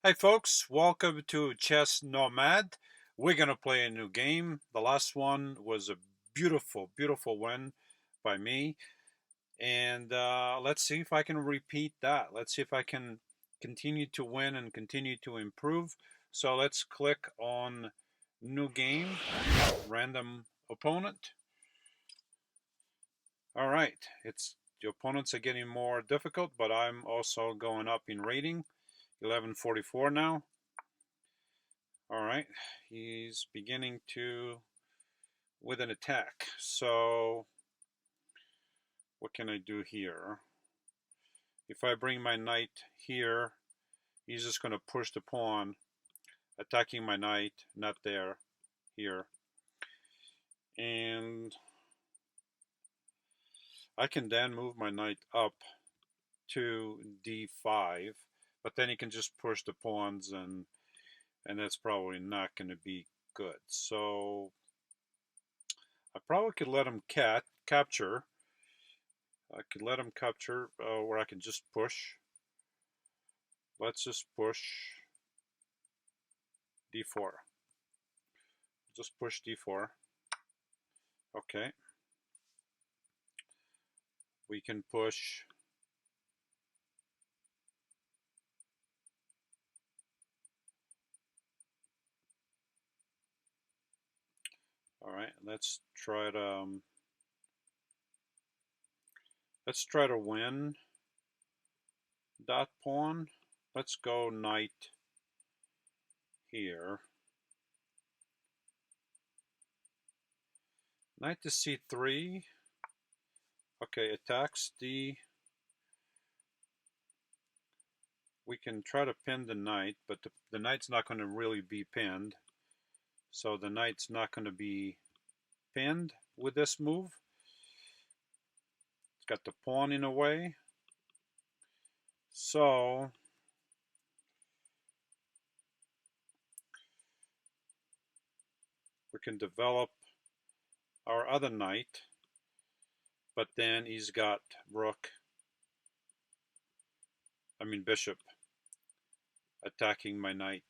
Hey folks, welcome to Chess Nomad. We're going to play a new game. The last one was a beautiful, beautiful win by me. And let's see if I can repeat that. Let's see if I can continue to win and continue to improve. So let's click on new game, random opponent. All right, it's the opponents are getting more difficult, but I'm also going up in rating. 1144 now. All right, he's beginning to with an attack. So what can I do here? If I bring my knight here, he's just going to push the pawn, attacking my knight, not there, here. And I can then move my knight up to d5, but then he can just push the pawns, and that's probably not going to be good. So I probably could let him capture. I could let him capture, where I can just push. Let's just push d4. Just push d4. Okay. We can push. All right. Let's try to win that pawn. Let's go knight here. Knight to c3. Okay, attacks d. We can try to pin the knight, but the knight's not going to really be pinned. So the knight's not going to be pinned with this move. It's got the pawn in a way. So we can develop our other knight, but then he's got bishop attacking my knight,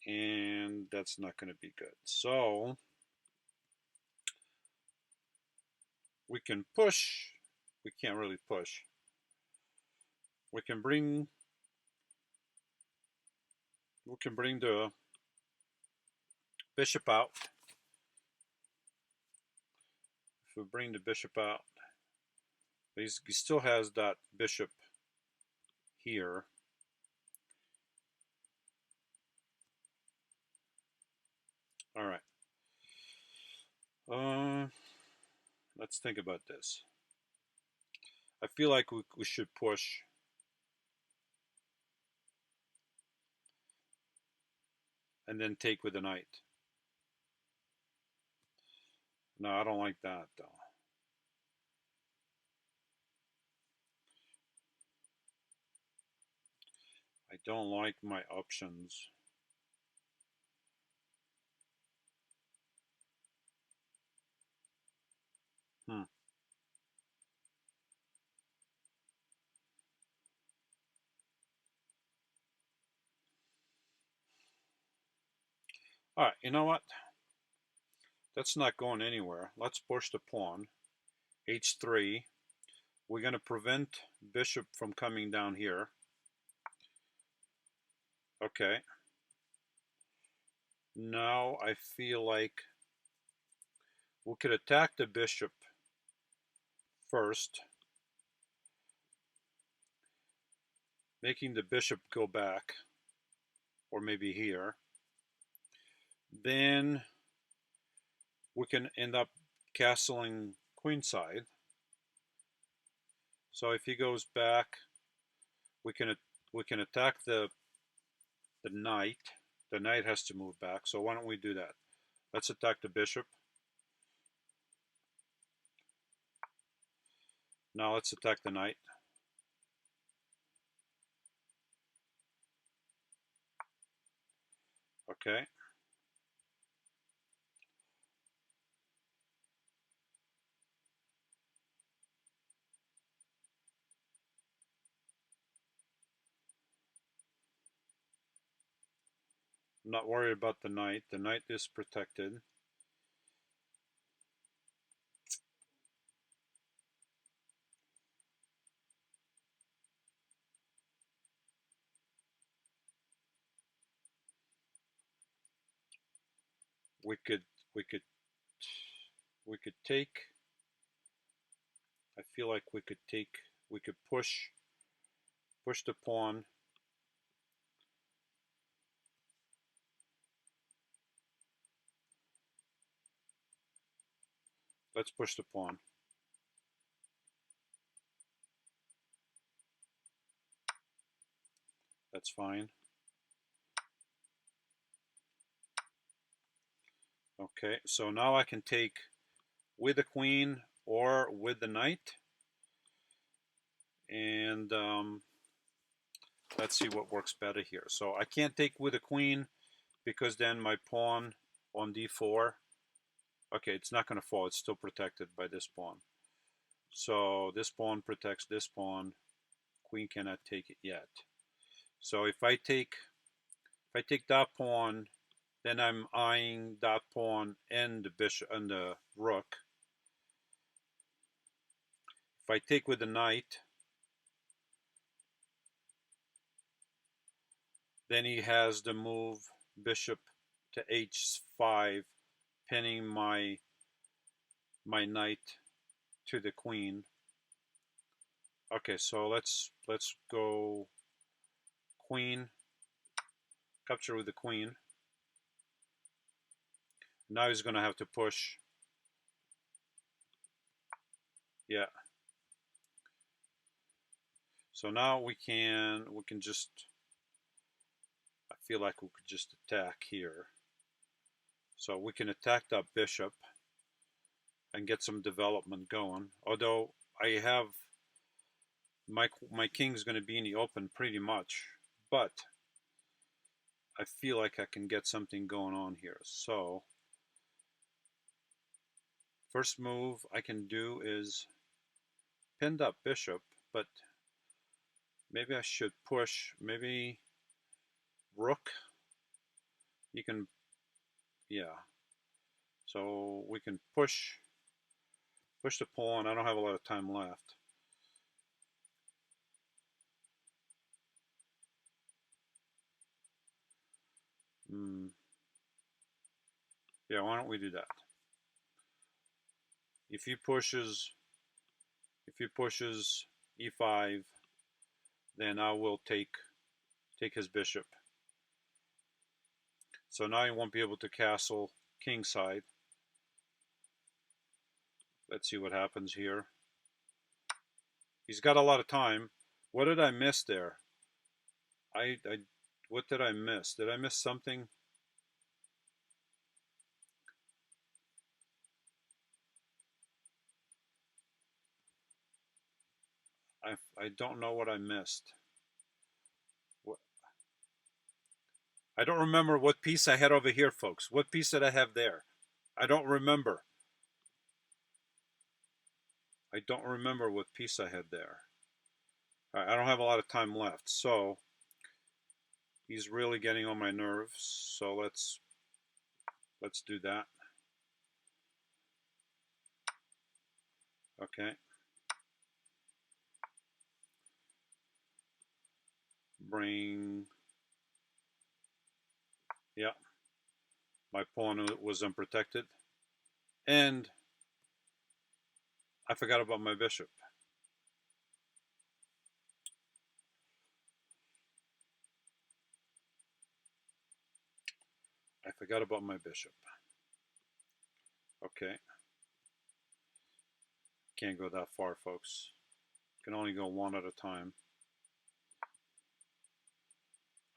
and that's not going to be good. So we can push. We can't really push. We can bring the bishop out. If we bring the bishop out, he still has that bishop here. All right. Let's think about this. I feel like we should push and then take with the knight. No, I don't like that though. I don't like my options. Hmm. All right, you know what? That's not going anywhere. Let's push the pawn. h3. We're going to prevent bishop from coming down here. Okay. Now I feel like we could attack the bishop first, making the bishop go back, or maybe here. Then we can end up castling queenside. So if he goes back, we can attack the knight. The knight has to move back. So why don't we do that? Let's attack the bishop. Now let's attack the knight. Okay. not worried about the knight. The knight is protected. We could we could we could take. I feel like we could take. We could push the pawn. Let's push the pawn. That's fine. Okay, so now I can take with the queen or with the knight. And let's see what works better here. So I can't take with the queen because then my pawn on d4. Okay, it's not going to fall. It's still protected by this pawn. So this pawn protects this pawn. Queen cannot take it yet. So if I take that pawn, then I'm eyeing that pawn and the bishop and the rook. If I take with the knight, then he has the move bishop to h5, pinning my knight to the queen. Okay, so let's go queen, capture with the queen. Now he's going to have to push. Yeah. So now we can just, I feel like we could just attack here. So we can attack that bishop and get some development going. Although I have my king's going to be in the open pretty much, but I feel like I can get something going on here. So first move I can do is pin that bishop, but maybe I should push. Maybe rook. You can, yeah. So we can push the pawn. I don't have a lot of time left. Yeah, why don't we do that? If he pushes e5, then I will take his bishop. So now he won't be able to castle kingside. Let's see what happens here. He's got a lot of time. What did I miss there? What did I miss? Did I miss something? I don't know what I missed. I don't remember what piece I had over here, folks. What piece did I have there? I don't remember. I don't remember what piece I had there. All right, I don't have a lot of time left, so he's really getting on my nerves. So let's do that. Okay. Bring. Yeah. My pawn was unprotected, and I forgot about my bishop. I forgot about my bishop. Okay. Can't go that far, folks. Can only go one at a time.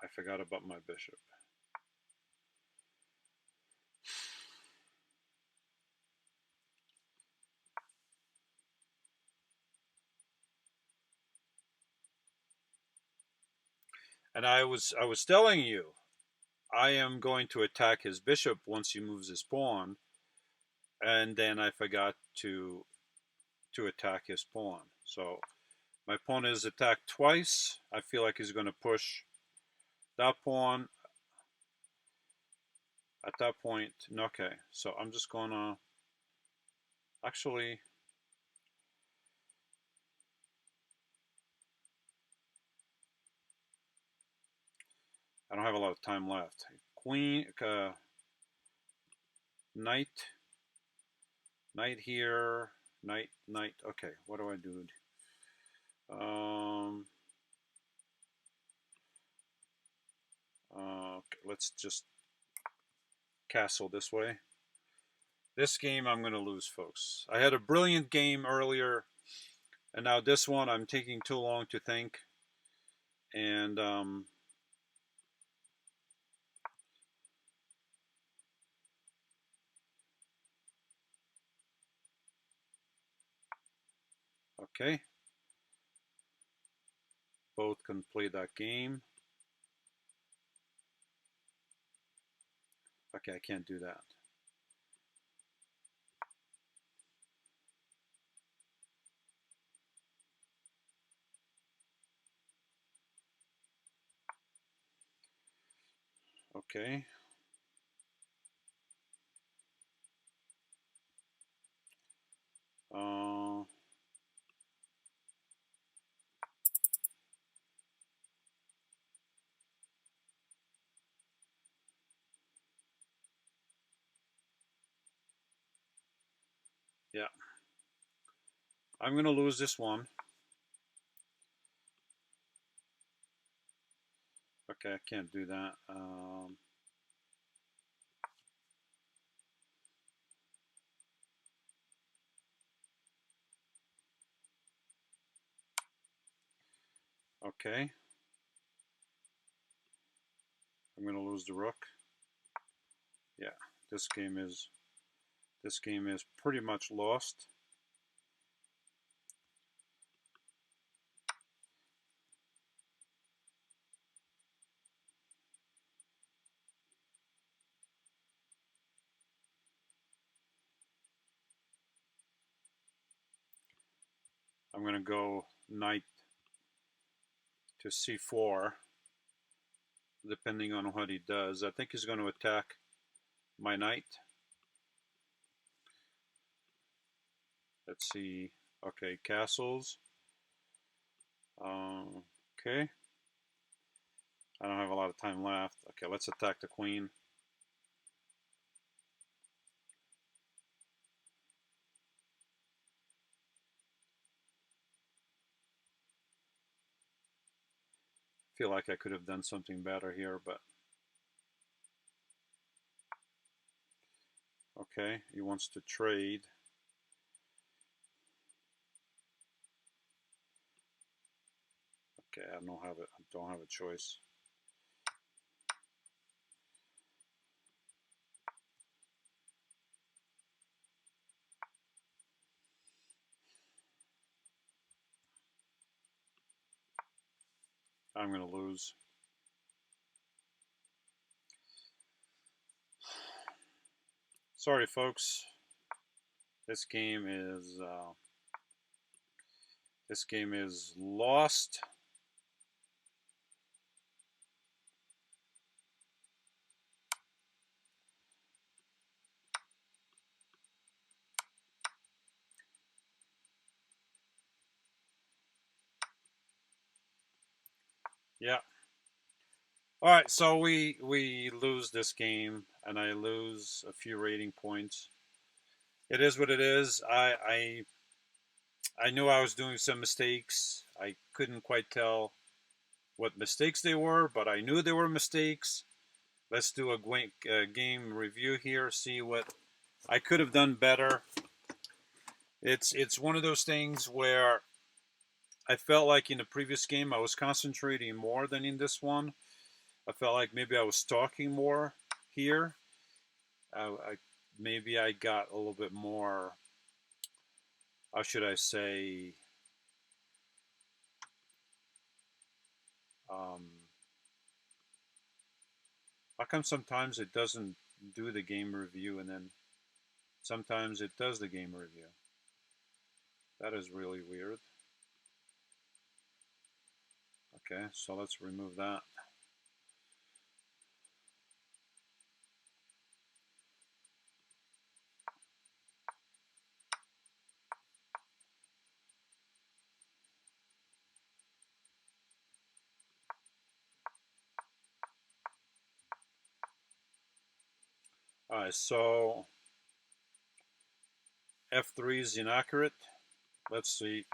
I forgot about my bishop. And I was telling you, I am going to attack his bishop once he moves his pawn, and then I forgot to attack his pawn. So my pawn is attacked twice. I feel like he's going to push that pawn. At that point, okay, so I'm just gonna actually, I don't have a lot of time left. Queen, knight, knight here, knight, knight. Okay, what do I do? Um, okay, let's just castle this way. This game I'm going to lose, folks. I had a brilliant game earlier, and now this one I'm taking too long to think. And okay, both can play that game. Okay, I can't do that. Okay. Uh, yeah, I'm going to lose this one. Okay, I can't do that. Okay, I'm going to lose the rook. Yeah, this game is pretty much lost. I'm going to go knight to c4, depending on what he does. I think he's going to attack my knight. Let's see. Okay, castles. Okay. I don't have a lot of time left. Okay, let's attack the queen. Feel like I could have done something better here, but okay. He wants to trade. Okay, I don't have a choice. I'm going to lose. Sorry, folks. This game is lost. Yeah. All right, so we lose this game, and I lose a few rating points. It is what it is. I knew I was doing some mistakes. I couldn't quite tell what mistakes they were, but I knew they were mistakes. Let's do a game review here. See what I could have done better. It's one of those things where I felt like in the previous game I was concentrating more than in this one. I felt like maybe I was talking more here. Maybe I got a little bit more. How should I say? Um, how come sometimes it doesn't do the game review and then sometimes it does the game review? That is really weird. Okay, so let's remove that. Alright, so f3 is inaccurate. Let's see.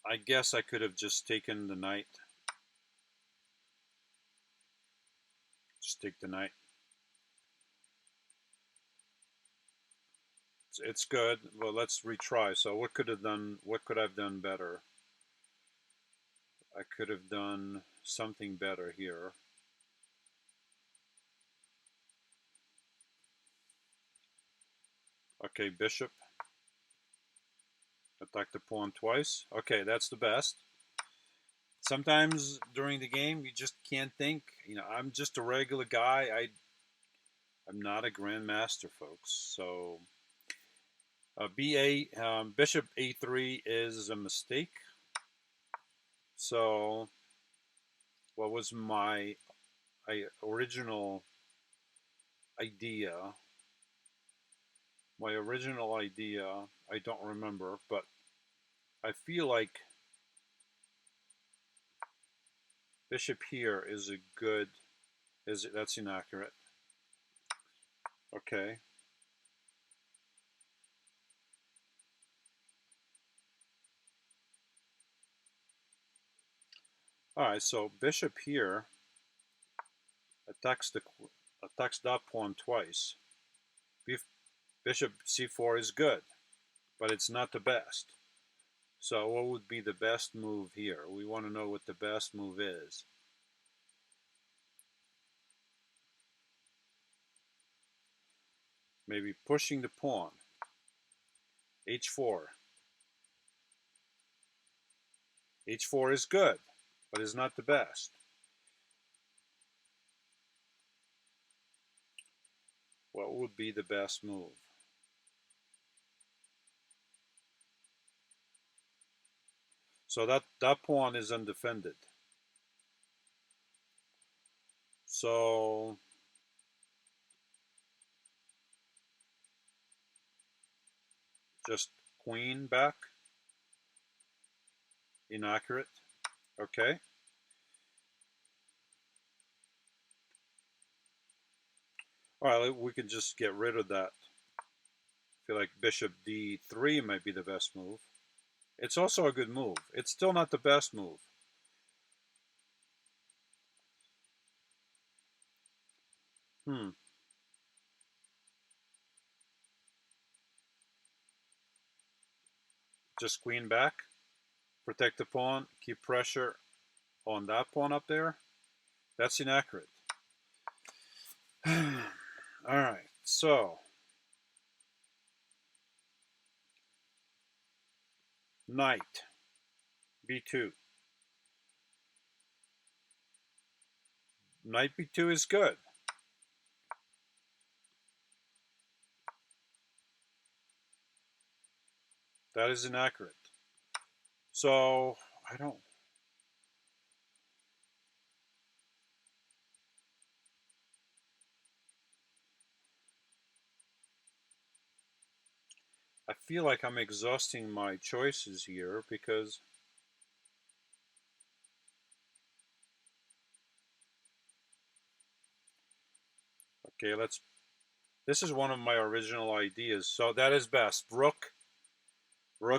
I guess I could have just taken the knight. Just take the knight. It's good. Well, let's retry. So what could have done? What could I've done better? I could have done something better here. Okay, bishop. Attack the pawn twice. Okay, that's the best. Sometimes during the game, you just can't think. You know, I'm just a regular guy. I'm not a grandmaster, folks. So bishop a3 is a mistake. So what was my original idea? My original idea, I don't remember, but I feel like bishop here is a good. That's inaccurate? Okay. All right. So bishop here attacks that pawn twice. Bishop c4 is good, but it's not the best. So what would be the best move here? We want to know what the best move is. Maybe pushing the pawn. h4. h4 is good, but is not the best. What would be the best move? So that pawn is undefended. So just queen back. Inaccurate. Okay. All right, we can just get rid of that. I feel like bishop d3 might be the best move. It's also a good move. It's still not the best move. Just queen back. Protect the pawn. Keep pressure on that pawn up there. That's inaccurate. All right, so knight b2. Knight b2 is good. That is inaccurate. So I don't. I feel like I'm exhausting my choices here because. Okay, let's. This is one of my original ideas. So that is best. Rook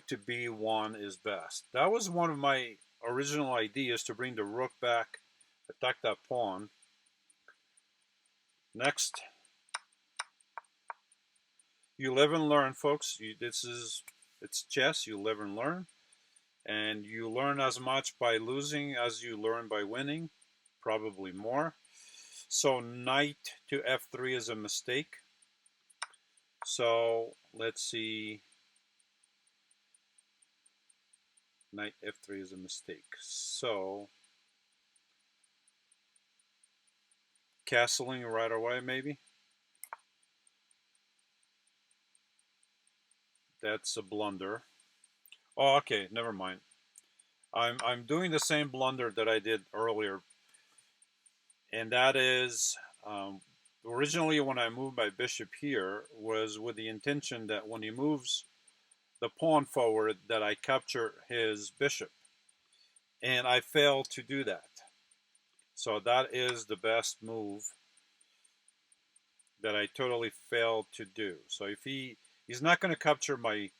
to b1 is best. That was one of my original ideas, to bring the rook back, attack that pawn. Next, you live and learn, folks. It's chess. You live and learn, and you learn as much by losing as you learn by winning, probably more. So knight to f3 is a mistake. So let's see. Knight f3 is a mistake. So castling right away, maybe. That's a blunder. Oh, okay, never mind. I'm doing the same blunder that I did earlier, and that is, originally when I moved my bishop here was with the intention that when he moves the pawn forward, that I capture his bishop, and I failed to do that. So that is the best move. that I totally failed to do. So if he's not going to capture my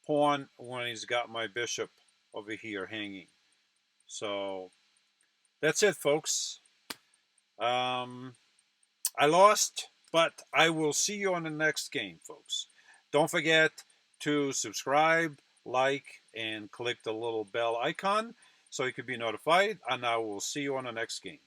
pawn when he's got my bishop over here hanging. So that's it, folks. I lost, but I will see you on the next game, folks. Don't forget to subscribe, like, and click the little bell icon so you can be notified. And I will see you on the next game.